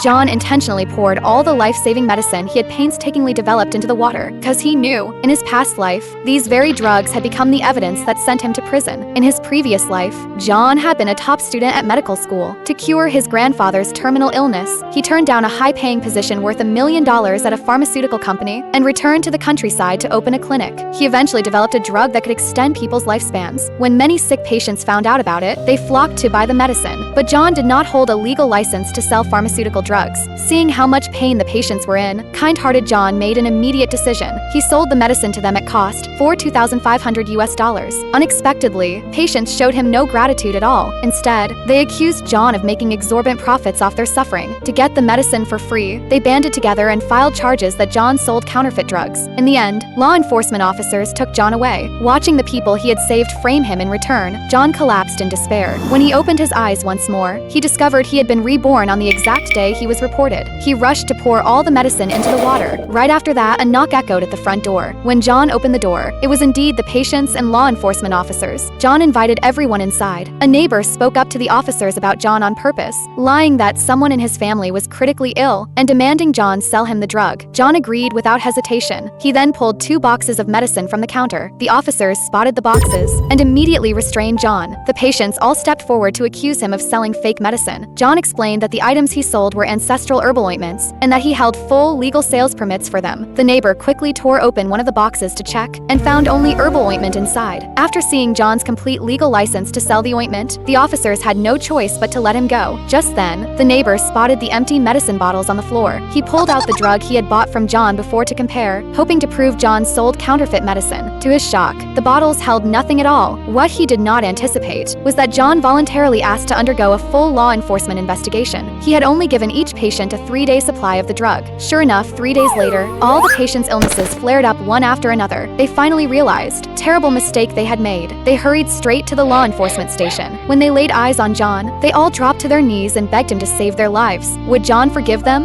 John intentionally poured all the life-saving medicine he had painstakingly developed into the water, because he knew, in his past life, these very drugs had become the evidence that sent him to prison. In his previous life, John had been a top student at medical school. To cure his grandfather's terminal illness, he turned down a high-paying position worth $1 million at a pharmaceutical company and returned to the countryside to open a clinic. He eventually developed a drug that could extend people's lifespans. When many sick patients found out about it, they flocked to buy the medicine. But John did not hold a legal license to sell pharmaceutical drugs. Seeing how much pain the patients were in, kind-hearted John made an immediate decision. He sold the medicine to them at cost for $2,500. Unexpectedly, patients showed him no gratitude at all. Instead, they accused John of making exorbitant profits off their suffering. To get the medicine for free, they banded together and filed charges that John sold counterfeit drugs. In the end, law enforcement officers took John away. Watching the people he had saved frame him in return, John collapsed in despair. When he opened his eyes once more, he discovered he had been reborn on the exact day he was reported. He rushed to pour all the medicine into the water. Right after that, a knock echoed at the front door. When John opened the door, it was indeed the patients and law enforcement officers. John invited everyone inside. A neighbor spoke up to the officers about John on purpose, lying that someone in his family was critically ill and demanding John sell him the drug. John agreed without hesitation. He then pulled 2 boxes of medicine from the counter. The officers spotted the boxes and immediately restrained John. The patients all stepped forward to accuse him of selling fake medicine. John explained that the items he sold were ancestral herbal ointments and that he held full legal sales permits for them. The neighbor quickly tore open one of the boxes to check and found only herbal ointment inside. After seeing John's complete legal license to sell the ointment, the officers had no choice but to let him go. Just then, the neighbor spotted the empty medicine bottles on the floor. He pulled out the drug he had bought from John before to compare, hoping to prove John sold counterfeit medicine. To his shock, the bottles held nothing at all. What he did not anticipate was that John voluntarily asked to undergo a full law enforcement investigation. He had only given each patient a 3-day supply of the drug. Sure enough, 3 days later, all the patients' illnesses flared up one after another. They finally realized terrible mistake they had made. They hurried straight to the law enforcement station. When they laid eyes on John, they all dropped to their knees and begged him to save their lives. Would John forgive them?